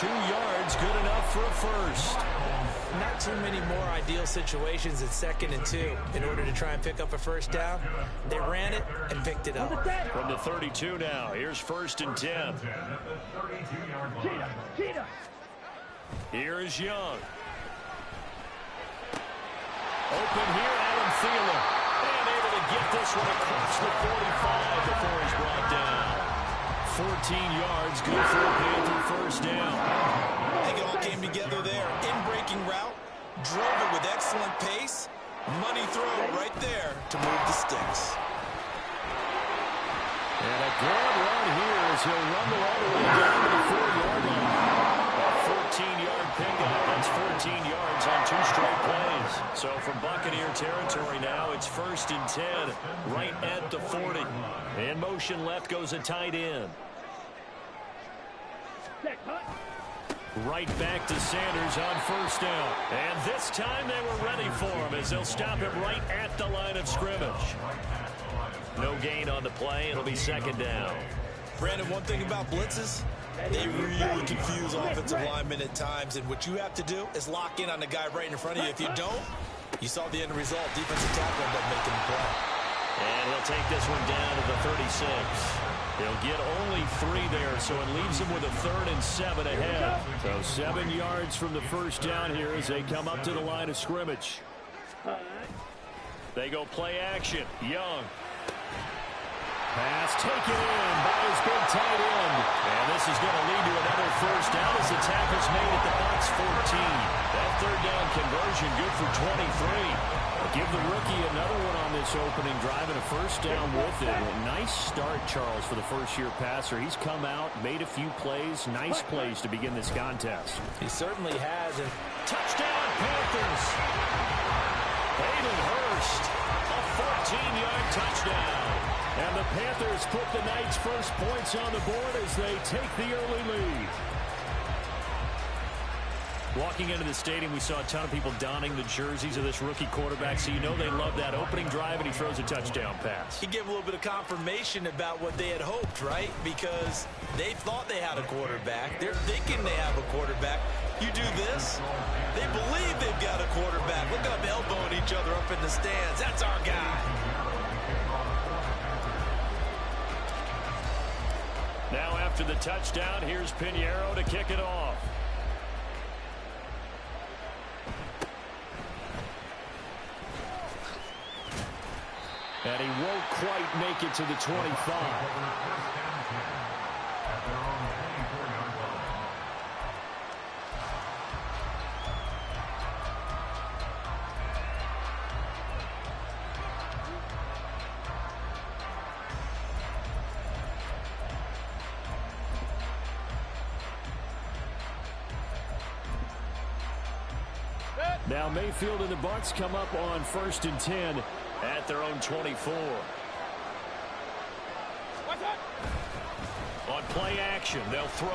2 yards, good enough for a first. Not too many more ideal situations in 2nd and 2 in order to try and pick up a first down. They ran it and picked it up. From the 32 now, here's 1st and 10. Here is Young. Open here, Adam Thielen. And able to get this one across the 45 before he's brought down. 14 yards, good for a Panther first down. I think it all came together there. In-breaking route, drove it with excellent pace. Money throw right there to move the sticks. And a good run here as he'll rumble all the way down to the 4-yard line. A 14-yard pickup. That's 14 yards on 2 straight plays. So from Buccaneer territory now, it's 1st and 10, right at the 40. In motion left goes a tight end. Right back to Sanders on 1st down. And this time they were ready for him as they'll stop him right at the line of scrimmage. No gain on the play. It'll be 2nd down. Brandon, one thing about blitzes, they really confuse offensive linemen at times. And what you have to do is lock in on the guy right in front of you. If you don't, you saw the end result. Defensive tackle ended up making the play. And he'll take this one down to the 36. He'll get only 3 there, so it leaves him with a 3rd and 7 ahead. So 7 yards from the first down here as they come up to the line of scrimmage. They go play action. Young. Pass taken in by his big tight end. And this is going to lead to another first down as the tackle's made at the box 14. That 3rd down conversion good for 23. Give the rookie another one on this opening drive and a first down with it. A nice start, Charles, for the first-year passer. He's come out, made a few plays, nice plays to begin this contest. He certainly has. And touchdown, Panthers. Hayden Hurst, a 14-yard touchdown. And the Panthers put the Knights' first points on the board as they take the early lead. Walking into the stadium, we saw a ton of people donning the jerseys of this rookie quarterback, so you know they love that opening drive, and he throws a touchdown pass. He gave a little bit of confirmation about what they had hoped, right? Because they thought they had a quarterback. They're thinking they have a quarterback. You do this, they believe they've got a quarterback. Look at them elbowing each other up in the stands. That's our guy. Now after the touchdown, here's Pinheiro to kick it off. And he won't quite make it to the 25. Now Mayfield and the Bucs come up on 1st and 10 at their own 24. On play action, they'll throw.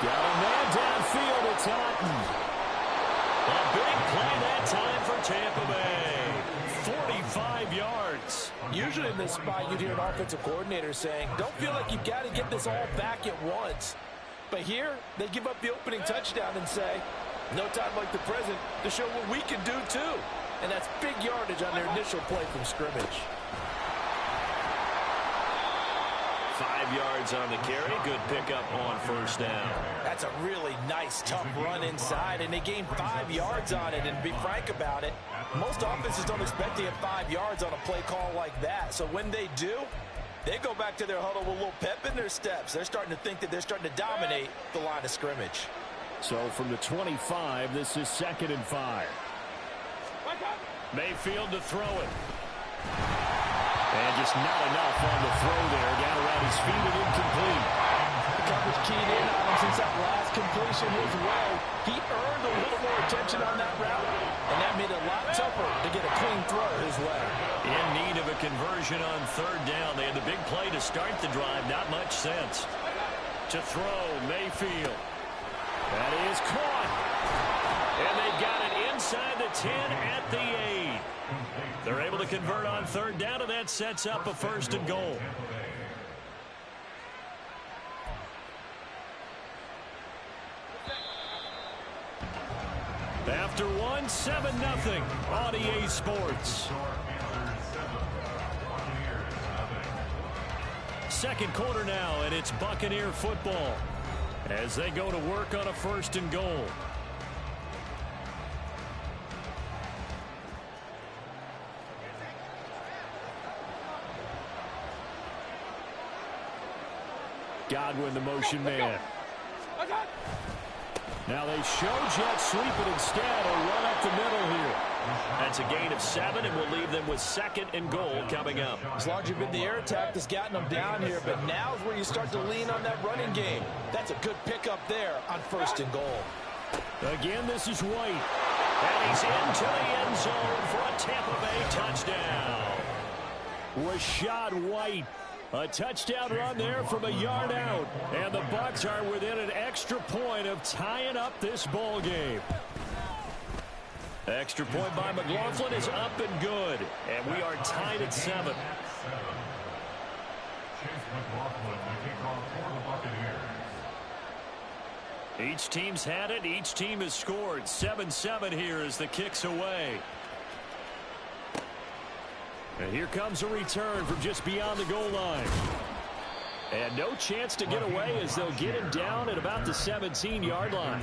Got a man downfield, it's Otten. A big play that time for Tampa Bay. 45 yards. Usually in this spot, you'd hear an offensive coordinator saying, don't feel like you've got to get this all back at once. But here, they give up the opening touchdown and say, no time like the present to show what we can do too. And that's big yardage on their initial play from scrimmage. 5 yards on the carry. Good pickup on 1st down. That's a really nice, tough run inside, and they gained 5 yards on it. And to be frank about it, most offenses don't expect to get 5 yards on a play call like that. So when they do, they go back to their huddle with a little pep in their steps. They're starting to think that they're starting to dominate the line of scrimmage. So from the 25, this is 2nd and 5. Mayfield to throw it. And just not enough on the throw there. Down around his feet and incomplete. The coverage keyed in on him since that last completion his way. He earned a little more attention on that route, and that made it a lot tougher to get a clean throw his way. In need of a conversion on 3rd down. They had the big play to start the drive. Not much sense. To throw, Mayfield. That is caught. And they've got it inside the 10 at the 8. They're able to convert on 3rd down, and that sets up a 1st and goal. after one, 7-0 on EA Sports. Second quarter now, and it's Buccaneer football as they go to work on a 1st and goal. Godwin, the motion man. Now they show jet sweep it instead, or run up the middle here. That's a gain of 7, and we'll leave them with 2nd and goal coming up. It's largely been the air attack that's gotten them down here, but now is where you start to lean on that running game. That's a good pickup there on 1st and goal. Again, this is White. And he's into the end zone for a Tampa Bay touchdown. Rachaad White. A touchdown run there from a yard out. And the Bucs are within an extra point of tying up this ball game. Extra point by McLaughlin is up and good. And we are tied at 7. Each team's had it. Each team has scored. 7-7 here as the kick's away. And here comes a return from just beyond the goal line. And no chance to get away as they'll get him down at about the 17-yard line.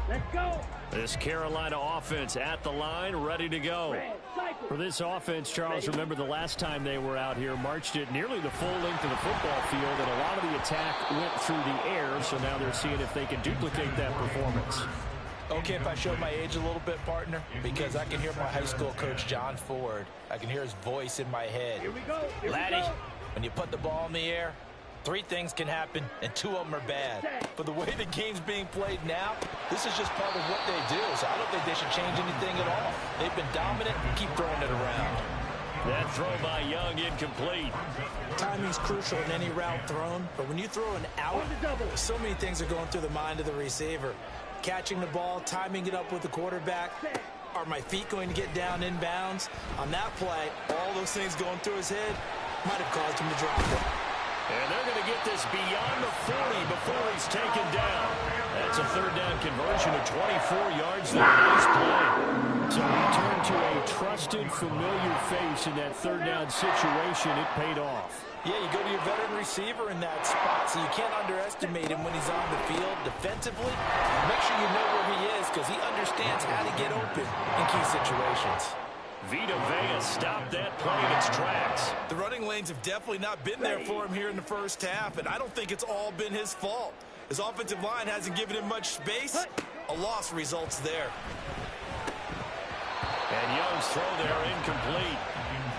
Let's go. This Carolina offense at the line, ready to go. For this offense, Charles, remember the last time they were out here, marched it nearly the full length of the football field, and a lot of the attack went through the air, so now they're seeing if they can duplicate that performance. Okay, if I show my age a little bit, partner, because I can hear my high school coach, John Ford. I can hear his voice in my head. Here we go. Laddie, when you put the ball in the air, 3 things can happen, and 2 of them are bad. But the way the game's being played now, this is just part of what they do, so I don't think they should change anything at all. They've been dominant and keep throwing it around. That throw by Young incomplete. Timing's crucial in any route thrown, but when you throw an out, so many things are going through the mind of the receiver. Catching the ball, timing it up with the quarterback. Are my feet going to get down inbounds? On that play, all those things going through his head might have caused him to drop it. And they're going to get this beyond the 40 before he's taken down. That's a 3rd down conversion of 24 yards there. Nice play. So he turned to a trusted, familiar face in that 3rd down situation. It paid off. Yeah, you go to your veteran receiver in that spot, so you can't underestimate him when he's on the field defensively. Make sure you know where he is because he understands how to get open in key situations. Vita Vea stopped that play in its tracks. The running lanes have definitely not been there for him here in the first half, and I don't think it's all been his fault. His offensive line hasn't given him much space. A loss results there. And Young's throw there incomplete.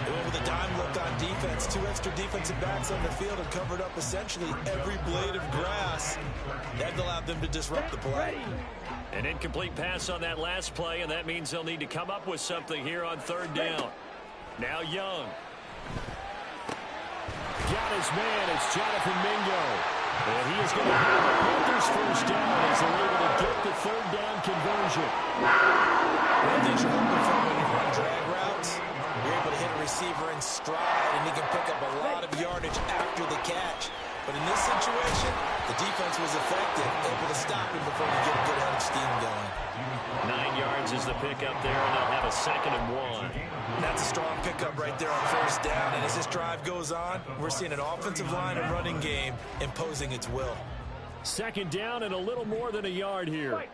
They went with a dime look on defense. 2 extra defensive backs on the field and covered up essentially every blade of grass. That allowed them to disrupt the play. An incomplete pass on that last play, and that means they'll need to come up with something here on 3rd down. Now Young. Got his man. It's Jonathan Mingo. And he is going to have the Panthers first down as they're able to get the 3rd down conversion. One of the things you're hoping for when you run drag routes, you're able to hit a receiver in stride, and he can pick up a lot of yardage after the catch. But in this situation, the defense was effective, able to stop him before he get a good head of steam going. 9 yards is the pickup there, and they'll have a 2nd and 1. That's a strong pickup right there on 1st down. And as this drive goes on, we're seeing an offensive line and running game imposing its will. 2nd down and a little more than a yard here.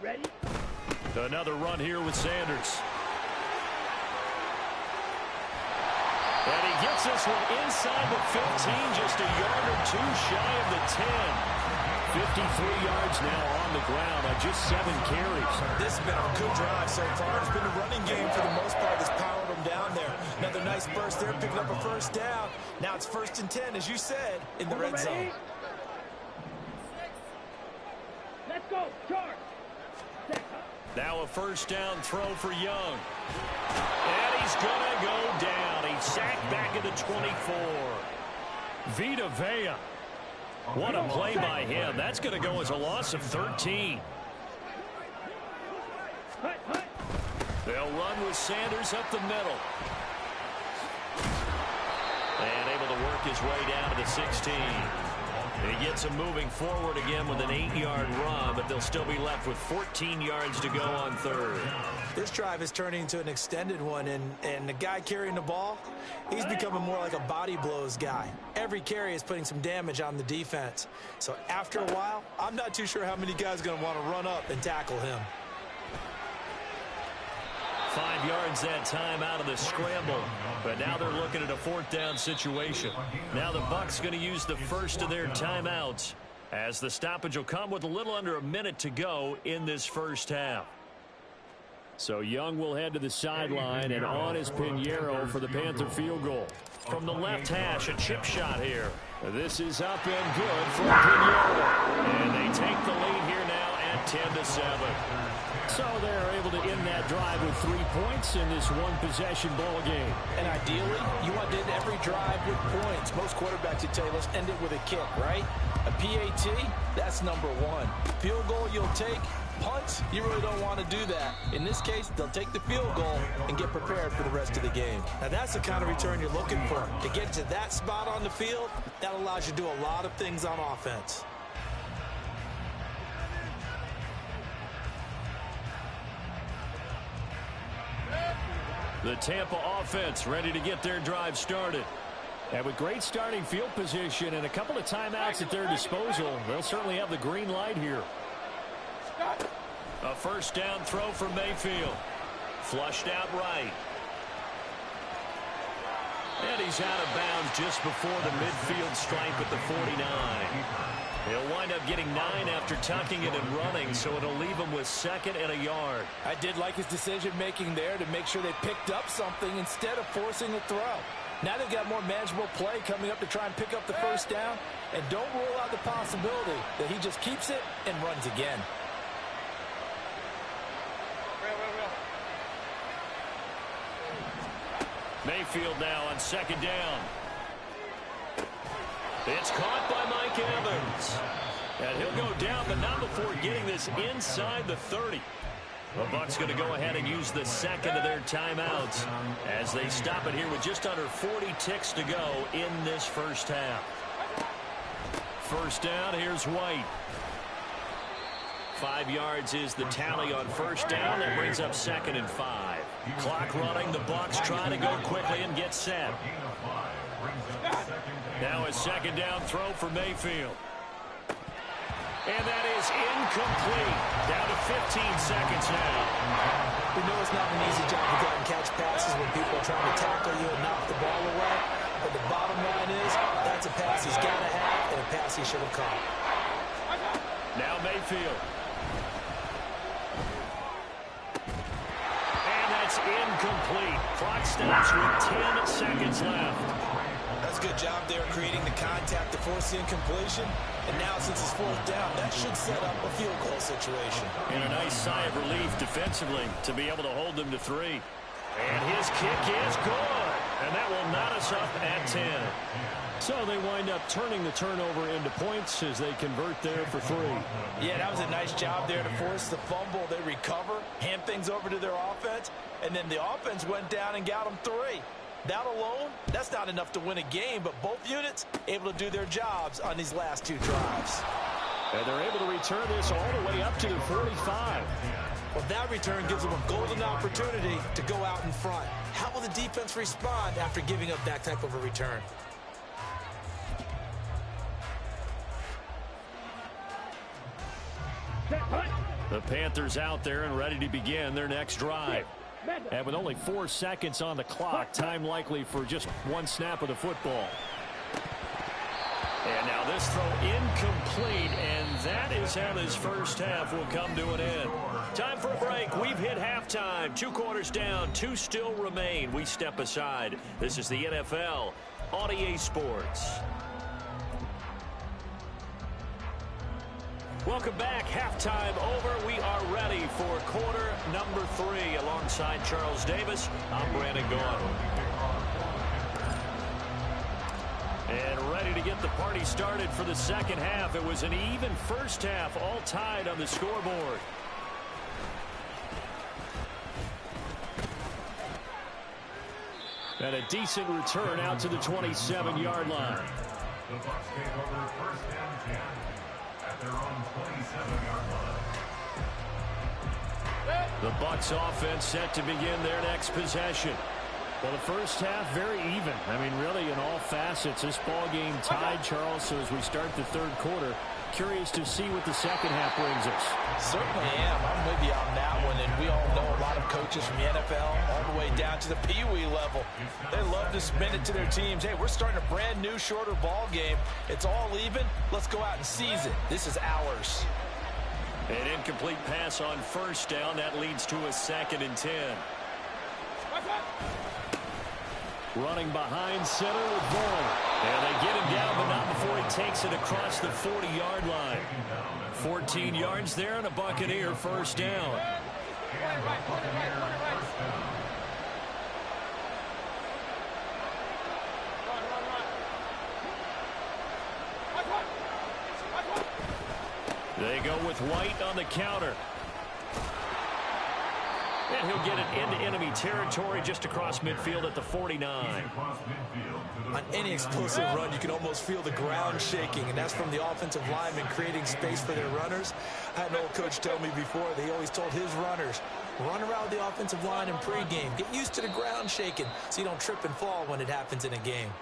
Ready? Another run here with Sanders. And he gets this one inside the 15, just a yard or 2 shy of the 10. 53 yards now on the ground on just 7 carries. This has been a good drive so far. It's been a running game for the most part that's powered them down there. Another nice burst there, picking up a 1st down. Now it's 1st and 10, as you said, in the red zone. Let's go, charge. Now a 1st down throw for Young. And he's going to go down. He's sacked back at the 24. Vita Vea. What a play by him. That's going to go as a loss of 13. They'll run with Sanders up the middle. And able to work his way down to the 16. He gets them moving forward again with an 8-yard run, but they'll still be left with 14 yards to go on third. This drive is turning into an extended one, and the guy carrying the ball, he's becoming more like a body blows guy. Every carry is putting some damage on the defense. So after a while, I'm not too sure how many guys are going to want to run up and tackle him. 5 yards that time out of the scramble, but now they're looking at a 4th down situation. Now the Bucs going to use the first of their timeouts, as the stoppage will come with a little under a minute to go in this first half. So Young will head to the sideline, and on is Pinheiro for the Panther field goal. From the left hash, a chip shot here. This is up and good for Pinheiro. And they take the lead here now at 10-7. So they're able to end that drive with 3 points in this one-possession ball game. And ideally, you want to end every drive with points. Most quarterbacks would tell you, let's end it with a kick, right? A PAT, that's number 1. Field goal you'll take. Punts, you really don't want to do that. In this case, they'll take the field goal and get prepared for the rest of the game. Now, that's the kind of return you're looking for. To get to that spot on the field, that allows you to do a lot of things on offense. The Tampa offense ready to get their drive started. And with great starting field position and a couple of timeouts at their disposal, they'll certainly have the green light here. A first down throw for Mayfield. Flushed out right. And he's out of bounds just before the midfield stripe at the 49. He'll wind up getting 9 after tucking it and running, so it'll leave him with 2nd and a yard. I did like his decision-making there to make sure they picked up something instead of forcing a throw. Now they've got more manageable play coming up to try and pick up the first down, and don't rule out the possibility that he just keeps it and runs again. Mayfield now on 2nd down. It's caught by Mike Evans. And he'll go down, but not before getting this inside the 30. The Bucs going to go ahead and use the 2nd of their timeouts as they stop it here with just under 40 ticks to go in this first half. First down, here's White. 5 yards is the tally on first down. That brings up 2nd and 5. Clock running. The Bucs trying to go quickly and get set. Now a 2nd down throw for Mayfield. And that is incomplete. Down to 15 seconds now. We know it's not an easy job to go and catch passes when people are trying to tackle you and knock the ball away. But the bottom line is, that's a pass he's got to have and a pass he should have caught. Now Mayfield. And that's incomplete. Clock stops with 10 seconds left. That's a good job there creating the contact to force the incompletion. And now since it's 4th down, that should set up a field goal situation. And a nice sigh of relief defensively to be able to hold them to 3. And his kick is good. And that will knot us up at 10. So they wind up turning the turnover into points as they convert there for 3. Yeah, that was a nice job there to force the fumble. They recover, hand things over to their offense, and then the offense went down and got them 3. That alone, that's not enough to win a game, but both units able to do their jobs on these last 2 drives. And they're able to return this all the way up to the 45. Well, that return gives them a golden opportunity to go out in front. How will the defense respond after giving up that type of a return? The Panthers out there and ready to begin their next drive. And with only 4 seconds on the clock, time likely for just 1 snap of the football. And now this throw incomplete, and that is how this first half will come to an end. Time for a break. We've hit halftime. 2 quarters down, 2 still remain. We step aside. This is the NFL on EA Sports. Welcome back. Halftime over. We are ready for quarter number 3. Alongside Charles Davis, I'm Brandon Gaudin. And ready to get the party started for the second half. It was an even first half, all tied on the scoreboard. And a decent return out to the 27-yard line. The Bucs take over 1st and 10 at their own 27-yard line. The Bucs offense set to begin their next possession. Well, the first half, very even. I mean, really, in all facets, this ball game tied, Charles. So as we start the third quarter, curious to see what the second half brings us. Certainly am. I'm with you on that one. And we all know a lot of coaches from the NFL all the way down to the Pee-wee level. They love to spin it to their teams. Hey, we're starting a brand new, shorter ball game. It's all even. Let's go out and seize it. This is ours. An incomplete pass on first down. That leads to a 2nd and 10. Running behind center with Vaughn. And they get him down, but not before he takes it across the 40-yard line. 14 yards there and a Buccaneer first down. They go with White on the counter. And he'll get it into enemy territory just across midfield at the 49. On any explosive run, you can almost feel the ground shaking, and that's from the offensive linemen creating space for their runners. I had an old coach tell me before, they always told his runners, run around the offensive line in pregame. Get used to the ground shaking so you don't trip and fall when it happens in a game.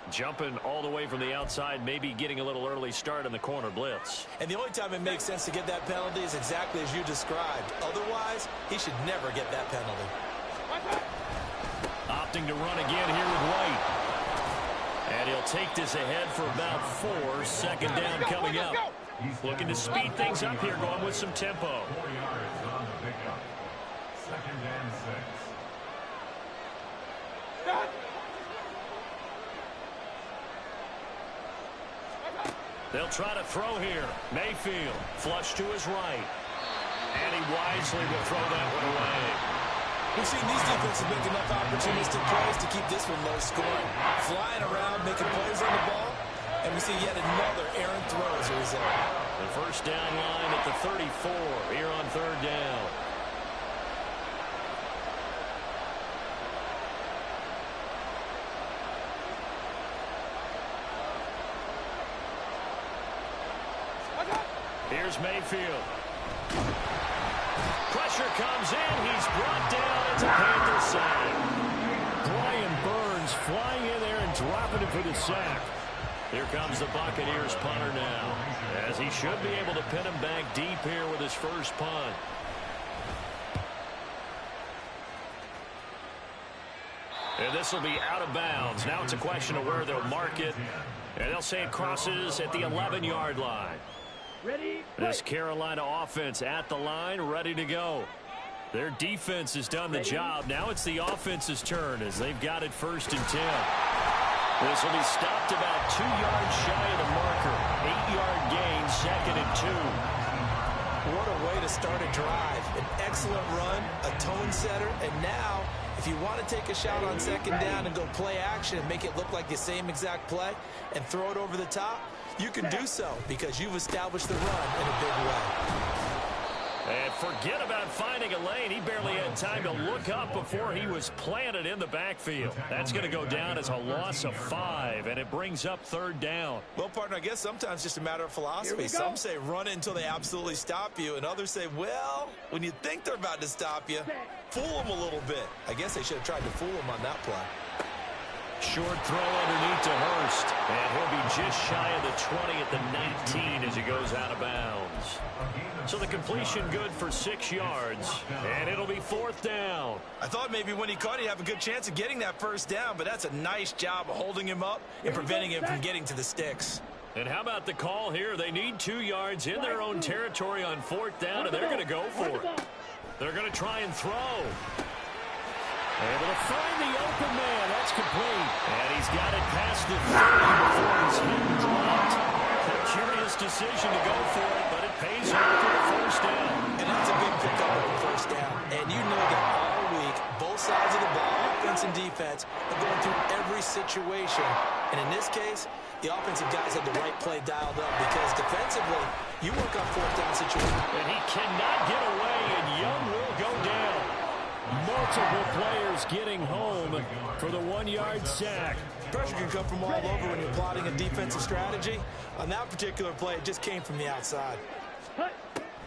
Jumping all the way from the outside, maybe getting a little early start in the corner blitz. And the only time it makes sense to get that penalty is exactly as you described. Otherwise, he should never get that penalty. Opting to run again here with White. And he'll take this ahead for about 4. 2nd down coming up. Looking to speed things up here, going with some tempo. 4 yards on the pickup. 2nd and 6. They'll try to throw here. Mayfield, flush to his right. And he wisely will throw that one away. We've seen these defenses make enough opportunistic plays to keep this one low scoring. Flying around, making plays on the ball, and we see yet another errant throw as a result. The first down line at the 34 here on 3rd down. Here's Mayfield. Pressure comes in. He's brought down. It's a Panther sack. Brian Burns flying in there and dropping it for the sack. Here comes the Buccaneers punter now, as he should be able to pin him back deep here with his first punt. And this will be out of bounds. Now it's a question of where they'll mark it. And they'll say it crosses at the 11-yard line. Ready? This Carolina offense at the line, ready to go. Their defense has done the job. Now it's the offense's turn as they've got it 1st and 10. This will be stopped about 2 yards shy of the marker. 8-yard gain, 2nd and 2. What a way to start a drive. An excellent run, a tone setter, and now if you want to take a shot on 2nd down and go play action and make it look like the same exact play and throw it over the top, you can do so because you've established the run in a big way. And forget about finding a lane. He barely had time to look up before he was planted in the backfield. That's going to go down as a loss of 5, and it brings up 3rd down. Well, partner, I guess sometimes it's just a matter of philosophy. Some say run it until they absolutely stop you, and others say, well, when you think they're about to stop you, fool them a little bit. I guess they should have tried to fool them on that play. Short throw underneath to Hurst. And he'll be just shy of the 20 at the 19 as he goes out of bounds. So the completion good for 6 yards. And it'll be 4th down. I thought maybe when he caught it, he'd have a good chance of getting that 1st down, but that's a nice job of holding him up and preventing him from getting to the sticks. And how about the call here? They need 2 yards in their own territory on 4th down, and they're going to go for it. They're going to try and throw. Able to find the open man. That's complete. And he's got it past the 30 before his hit dropped. A curious decision to go for it, but it pays off for the 1st down. And that's a big pickup on the 1st down. And you know that all week, both sides of the ball, offense and defense, are going through every situation. And in this case, the offensive guys had the right play dialed up because defensively, you work on 4th down situations. And he cannot get away, and Young will go down. multiple players getting home for the 1-yard sack. Pressure can come from all over when you're plotting a defensive strategy. On that particular play, it just came from the outside.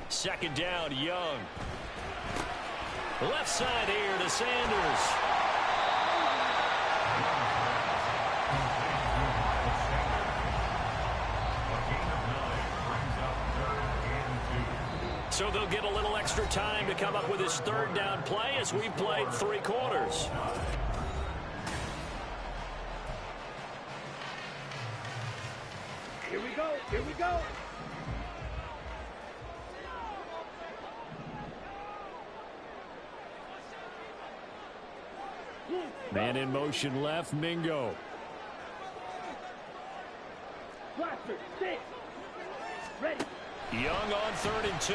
Second down, Young. Left side here to Sanders. So they'll get a little extra time to come up with his third down play as we played 3 quarters. Here we go. Here we go. Man in motion left, Mingo. Blaster, sit. Ready. Young on 3rd and 2.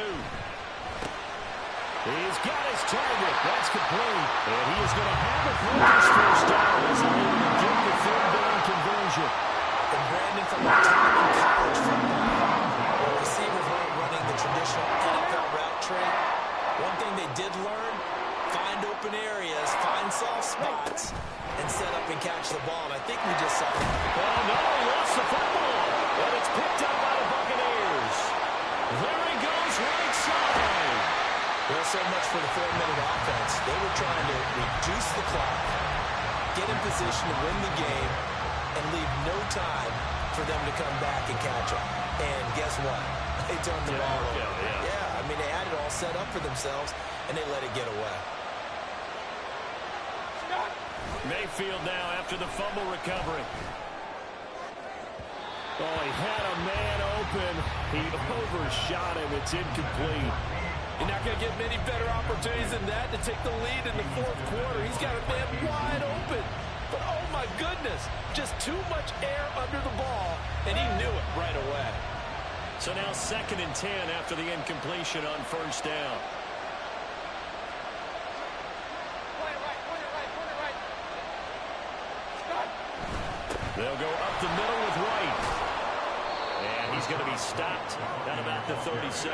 He's got his target. That's complete. And he is going to have it for his first down as he will get the third down conversion. And Brandon, from the time in college football, the receivers weren't running the traditional NFL route tree. One thing they did learn, find open areas, find soft spots, and set up and catch the ball. And I think we just saw that. Oh, no, he lost the football. And it's picked up by the Buccaneers. There he goes, right side. Well, so much for the 4-minute offense. They were trying to reduce the clock, get in position to win the game, and leave no time for them to come back and catch them. And guess what? They turned the ball over. Yeah, I mean, they had it all set up for themselves, and they let it get away. Mayfield now after the fumble recovery. Oh, he had a man open. He overshot him. It's incomplete. You're not going to get many better opportunities than that to take the lead in the 4th quarter. He's got a man wide open. But, oh, my goodness, just too much air under the ball, and he knew it right away. So now 2nd and 10 after the incompletion on 1st down. They'll go up the middle with White. And he's going to be stopped at about the 37.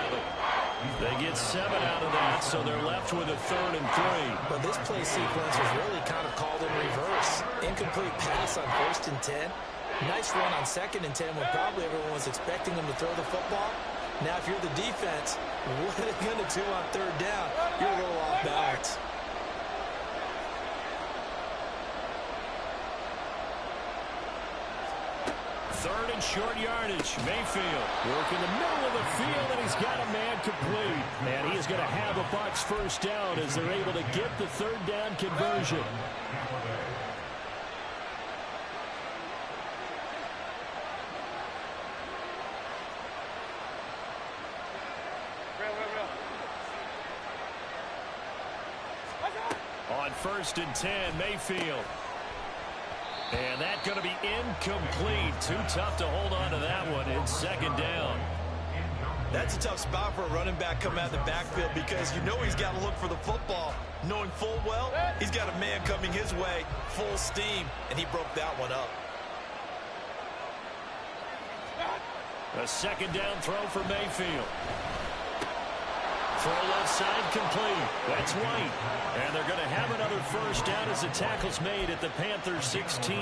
They get 7 out of that, so they're left with a 3rd and 3. But this play sequence was really kind of called in reverse. Incomplete pass on 1st and 10. Nice run on 2nd and 10 when probably everyone was expecting him to throw the football. Now, if you're the defense, what are they going to do on 3rd down? You're a little off balance. Third and short yardage. Mayfield working the middle of the field, and he's got a man complete. And he is going to have a Bucs first down as they're able to get the 3rd down conversion. On 1st and 10, Mayfield. And that's going to be incomplete. Too tough to hold on to that one. It's 2nd down. That's a tough spot for a running back coming out of the backfield because you know he's got to look for the football, knowing full well he's got a man coming his way, full steam, and he broke that one up. A 2nd down throw for Mayfield. Throw left side complete. That's White. And they're going to have another first down as the tackle's made at the Panthers 16.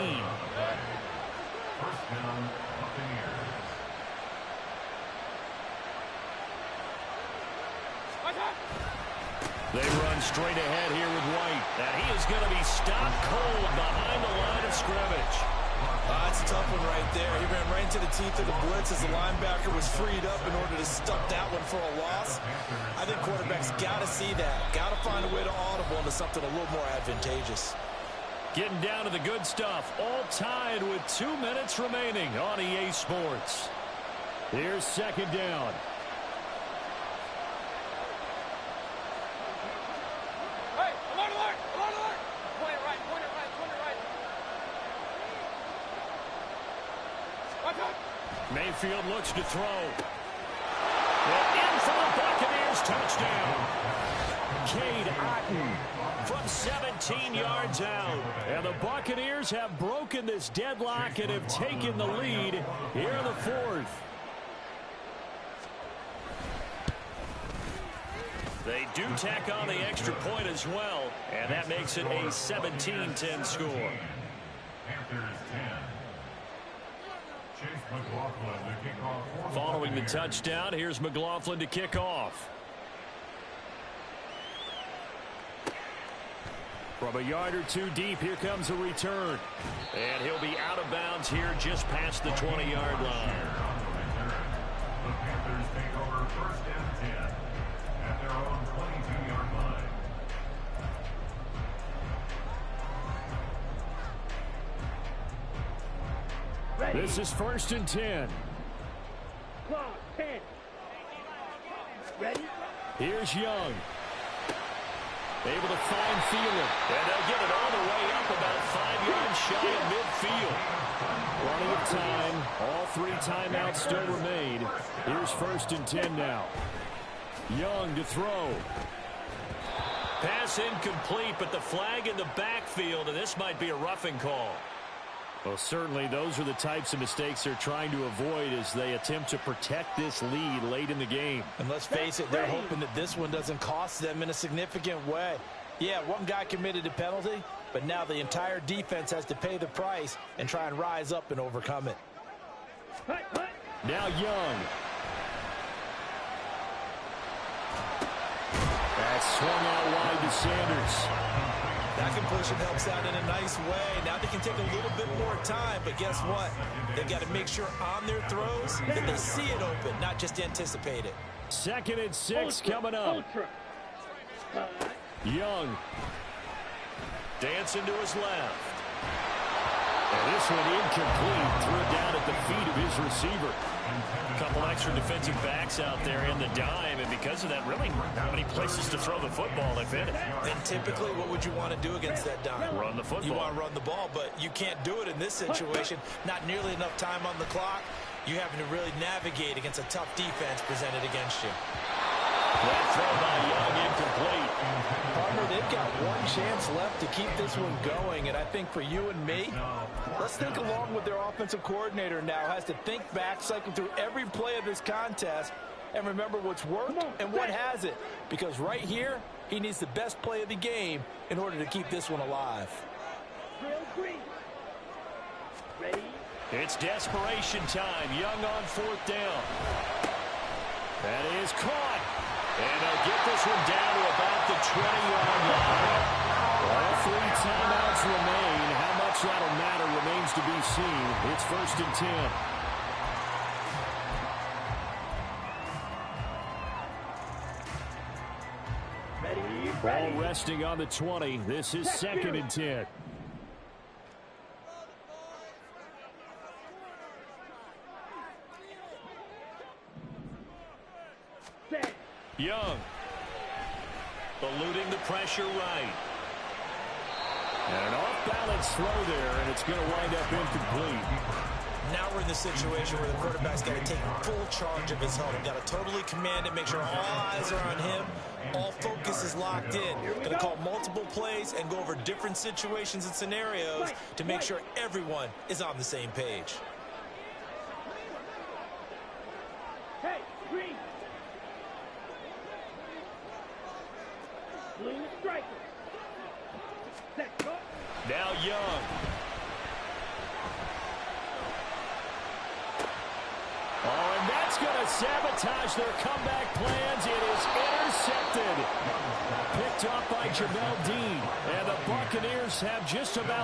First down, Buccaneers. They run straight ahead here with White. And he is going to be stopped cold behind the line of scrimmage. That's a tough one right there. He ran right into the teeth of the blitz as the linebacker was freed up in order to stop that one for a loss. I think quarterbacks got to see that. Got to find a way to audible into something a little more advantageous. Getting down to the good stuff. All tied with 2 minutes remaining on EA Sports. Here's 2nd down. Mayfield looks to throw. And in for the Buccaneers touchdown. Cade Otton from 17 yards out. And the Buccaneers have broken this deadlock and have taken the lead here in the 4th. They do tack on the extra point as well, and that makes it a 17-10 score. Panthers 10. Chase McLaughlin to kick off. Following the touchdown, here's McLaughlin to kick off. From a yard or two deep, here comes a return. And he'll be out of bounds here just past the 20-yard line. The Panthers take over first and 10 at their own 22-yard line. Ready. This is first and 10. Clock, 10. Ready? Here's Young. Able to find Thielen. And they'll get it all the way up about 5 yards shy of midfield. Running of time. All 3 timeouts still remain. Here's first and 10 now. Young to throw. Pass incomplete, but the flag in the backfield, and this might be a roughing call. Well, certainly those are the types of mistakes they're trying to avoid as they attempt to protect this lead late in the game. And let's face it, they're hoping that this one doesn't cost them in a significant way. Yeah, one guy committed a penalty, but now the entire defense has to pay the price and try and rise up and overcome it. Now Young. That's swung out wide to Sanders. That completion helps out in a nice way. Now they can take a little bit more time, but guess what? They've got to make sure on their throws that they see it open, not just anticipate it. 2nd and 6 coming up. Young. Dancing to his left. And this one incomplete. Threw it down at the feet of his receiver. A couple extra defensive backs out there in the dime, and because of that, really not many places to throw the football, if any. And typically, what would you want to do against that dime? Run the football. You want to run the ball, but you can't do it in this situation. Not nearly enough time on the clock. You having to really navigate against a tough defense presented against you. That throw by Young incomplete. Partner, they've got one chance left to keep this one going, and I think for you and me, let's think along with their offensive coordinator now. Has to think back, cycle through every play of this contest, and remember what's worked and what hasn't. Because right here, he needs the best play of the game in order to keep this one alive. Ready? It's desperation time. Young on 4th down. That is caught. And they'll get this one down to about the 20-yard line. All 3 timeouts remain. How much that'll matter remains to be seen. It's first and 10. Ball resting on the 20. This is 2nd and 10. Young. Eluding the pressure right. And an off-balance throw there, and it's going to wind up incomplete. Now we're in the situation where the quarterback's got to take full charge of his helmet. Got to totally command it, make sure all eyes are on him. All focus is locked in. Going to call multiple plays and go over different situations and scenarios to make sure everyone is on the same page. Hey, green. Blue striker. Set, go. Now Young. Oh, and that's going to sabotage their comeback plans. It is intercepted. Picked off by Jamel Dean. And the Buccaneers have just about